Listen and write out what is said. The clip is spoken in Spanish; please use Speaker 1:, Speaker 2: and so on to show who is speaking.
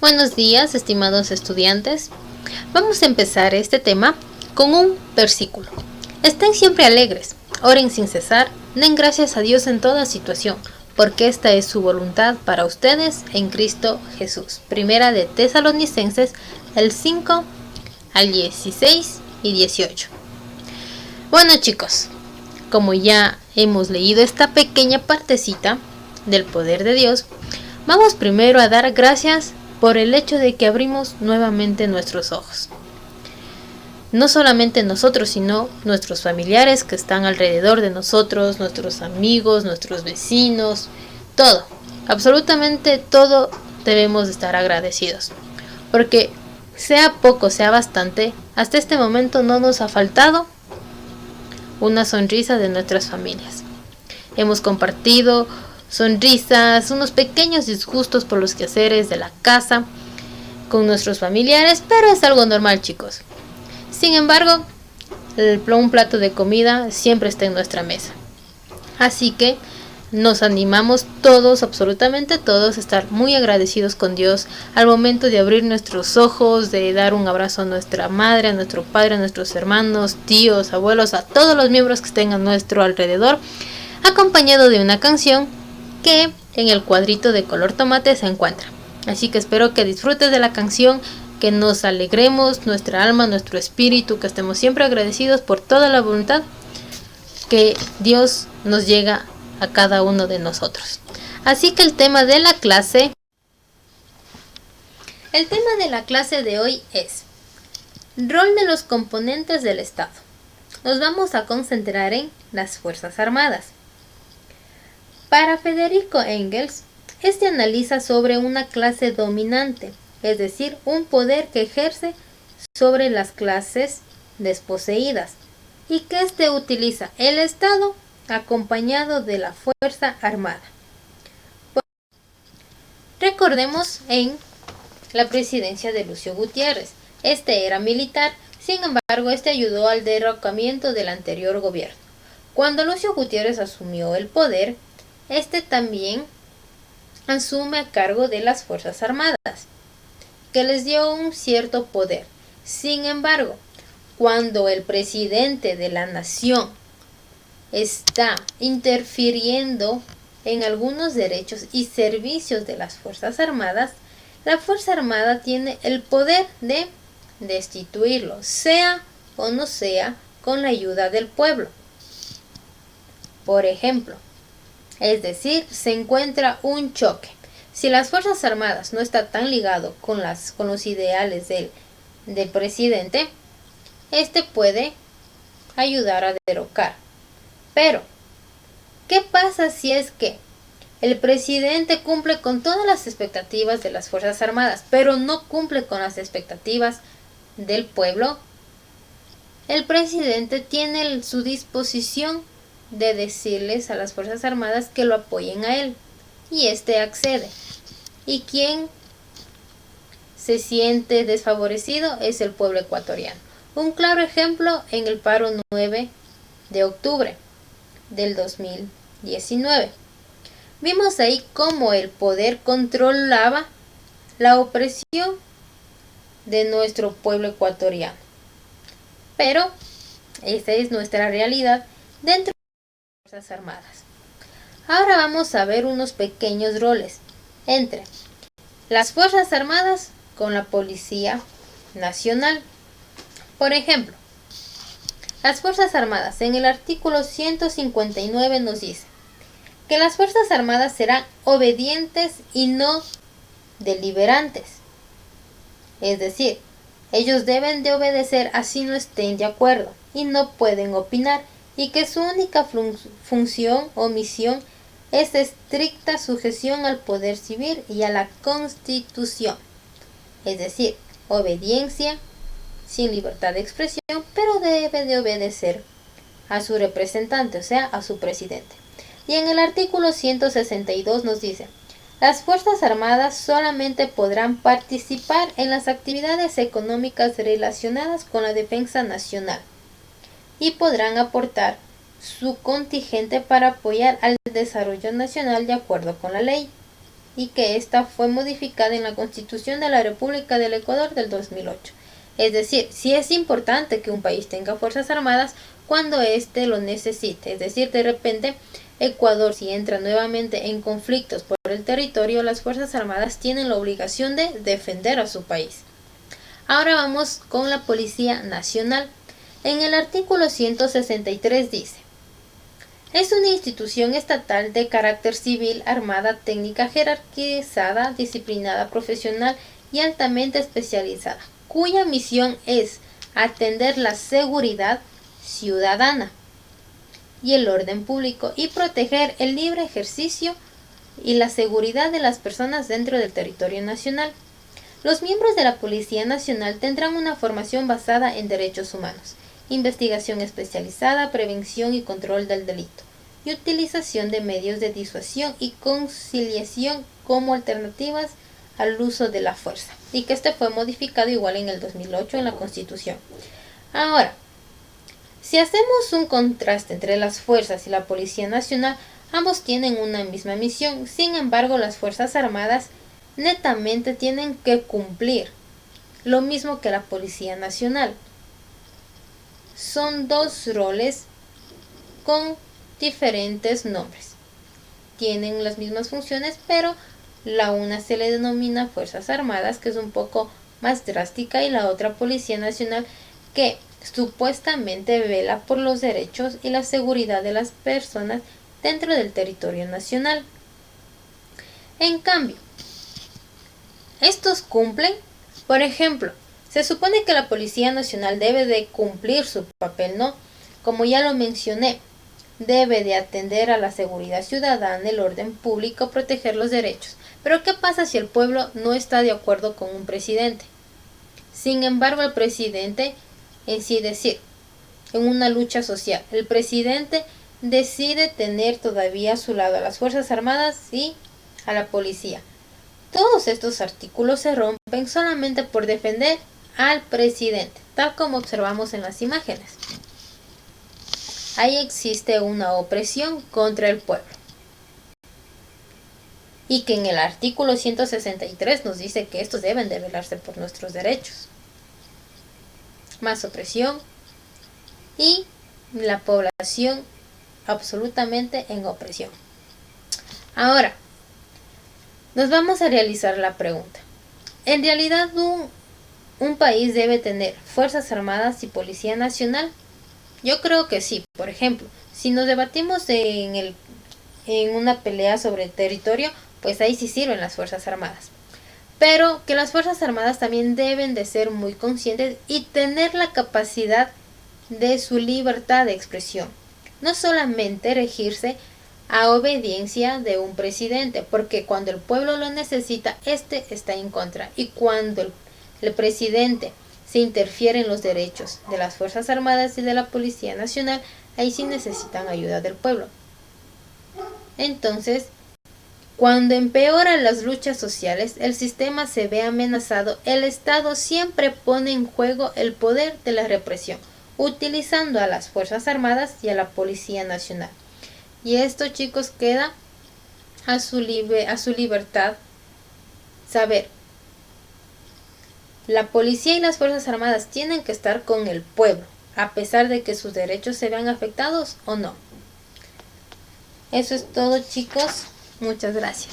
Speaker 1: Buenos días, estimados estudiantes. Vamos a empezar este tema con un versículo. Estén siempre alegres, oren sin cesar, den gracias a Dios en toda situación, porque esta es su voluntad para ustedes en Cristo Jesús. Primera de Tesalonicenses, el 5 al 16 y 18. Bueno, chicos, como ya hemos leído esta pequeña partecita del poder de Dios, vamos primero a dar gracias por el hecho de que abrimos nuevamente nuestros ojos. No solamente nosotros, sino nuestros familiares que están alrededor de nosotros, nuestros amigos, nuestros vecinos, todo, absolutamente todo debemos estar agradecidos. Porque sea poco, sea bastante, hasta este momento no nos ha faltado una sonrisa de nuestras familias. Hemos compartido sonrisas, unos pequeños disgustos por los quehaceres de la casa con nuestros familiares, pero es algo normal, chicos. Sin embargo, un plato de comida siempre está en nuestra mesa. Así que nos animamos todos, absolutamente todos, a estar muy agradecidos con Dios al momento de abrir nuestros ojos, de dar un abrazo a nuestra madre, a nuestro padre, a nuestros hermanos, tíos, abuelos, a todos los miembros que estén a nuestro alrededor, acompañado de una canción que en el cuadrito de color tomate se encuentra. Así que espero que disfrutes de la canción, que nos alegremos nuestra alma, nuestro espíritu, que estemos siempre agradecidos por toda la voluntad que Dios nos llega a cada uno de nosotros. Así que el tema de la clase de hoy es rol de los componentes del Estado. Nos vamos a concentrar en las Fuerzas Armadas. Para Federico Engels, este analiza sobre una clase dominante, es decir, un poder que ejerce sobre las clases desposeídas, y que éste utiliza el Estado acompañado de la Fuerza Armada. Recordemos en la presidencia de Lucio Gutiérrez. Este era militar, sin embargo, este ayudó al derrocamiento del anterior gobierno. Cuando Lucio Gutiérrez asumió el poder, este también asume a cargo de las Fuerzas Armadas, que les dio un cierto poder. Sin embargo, cuando el presidente de la nación está interfiriendo en algunos derechos y servicios de las Fuerzas Armadas, la Fuerza Armada tiene el poder de destituirlo, sea o no sea con la ayuda del pueblo. Por ejemplo, es decir, se encuentra un choque. Si las Fuerzas Armadas no están tan ligadas con los ideales del presidente, este puede ayudar a derrocar. Pero, ¿qué pasa si es que el presidente cumple con todas las expectativas de las Fuerzas Armadas, pero no cumple con las expectativas del pueblo? El presidente tiene su disposición de decirles a las Fuerzas Armadas que lo apoyen a él, y este accede. Y quien se siente desfavorecido es el pueblo ecuatoriano. Un claro ejemplo en el paro 9 de octubre del 2019. Vimos ahí cómo el poder controlaba la opresión de nuestro pueblo ecuatoriano. Pero esa es nuestra realidad dentro de las Fuerzas Armadas. Ahora vamos a ver unos pequeños roles entre las Fuerzas Armadas con la Policía Nacional. Por ejemplo, las Fuerzas Armadas en el artículo 159 nos dice que las Fuerzas Armadas serán obedientes y no deliberantes. Es decir, ellos deben de obedecer así no estén de acuerdo y no pueden opinar, y que su única función o misión es estricta sujeción al poder civil y a la Constitución. Es decir, obediencia sin libertad de expresión, pero debe de obedecer a su representante, o sea, a su presidente. Y en el artículo 162 nos dice: las Fuerzas Armadas solamente podrán participar en las actividades económicas relacionadas con la defensa nacional y podrán aportar su contingente para apoyar al desarrollo nacional de acuerdo con la ley. y que ésta fue modificada en la Constitución de la República del Ecuador del 2008. Es decir, sí es importante que un país tenga fuerzas armadas cuando éste lo necesite. Es decir, de repente Ecuador, si entra nuevamente en conflictos por el territorio, las fuerzas armadas tienen la obligación de defender a su país. Ahora vamos con la Policía Nacional. En el artículo 163 dice: es una institución estatal de carácter civil, armada, técnica, jerarquizada, disciplinada, profesional y altamente especializada, cuya misión es atender la seguridad ciudadana y el orden público y proteger el libre ejercicio y la seguridad de las personas dentro del territorio nacional. Los miembros de la Policía Nacional tendrán una formación basada en derechos humanos, investigación especializada, prevención y control del delito, y utilización de medios de disuasión y conciliación como alternativas al uso de la fuerza, y que este fue modificado igual en el 2008 en la Constitución. Ahora, si hacemos un contraste entre las fuerzas y la Policía Nacional, ambos tienen una misma misión. Sin embargo, las Fuerzas Armadas netamente tienen que cumplir lo mismo que la Policía Nacional. Son dos roles con diferentes nombres. Tienen las mismas funciones, pero la una se le denomina Fuerzas Armadas, que es un poco más drástica, y la otra Policía Nacional, que supuestamente vela por los derechos y la seguridad de las personas dentro del territorio nacional. En cambio, estos cumplen, por ejemplo, se supone que la Policía Nacional debe de cumplir su papel, ¿no? Como ya lo mencioné, debe de atender a la seguridad ciudadana, el orden público, proteger los derechos. Pero ¿qué pasa si el pueblo no está de acuerdo con un presidente? Sin embargo, el presidente en sí decir, en una lucha social, el presidente decide tener todavía a su lado a las Fuerzas Armadas y a la policía. Todos estos artículos se rompen solamente por defender al presidente, tal como observamos en las imágenes. Ahí existe una opresión contra el pueblo. Y que en el artículo 163 nos dice que estos deben de velarse por nuestros derechos. Más opresión y la población absolutamente en opresión. Ahora, nos vamos a realizar la pregunta. ¿En realidad un país debe tener Fuerzas Armadas y Policía Nacional? Yo creo que sí. Por ejemplo, si nos debatimos en una pelea sobre el territorio, pues ahí sí sirven las Fuerzas Armadas. Pero que las Fuerzas Armadas también deben de ser muy conscientes y tener la capacidad de su libertad de expresión. No solamente regirse a obediencia de un presidente, porque cuando el pueblo lo necesita, este está en contra. Y cuando el presidente se interfiere en los derechos de las Fuerzas Armadas y de la Policía Nacional, ahí sí necesitan ayuda del pueblo. Entonces, cuando empeoran las luchas sociales, el sistema se ve amenazado, el Estado siempre pone en juego el poder de la represión, utilizando a las Fuerzas Armadas y a la Policía Nacional. Y esto, chicos, queda a su libertad saber. La policía y las Fuerzas Armadas tienen que estar con el pueblo, a pesar de que sus derechos se vean afectados o no. Eso es todo, chicos. Muchas gracias.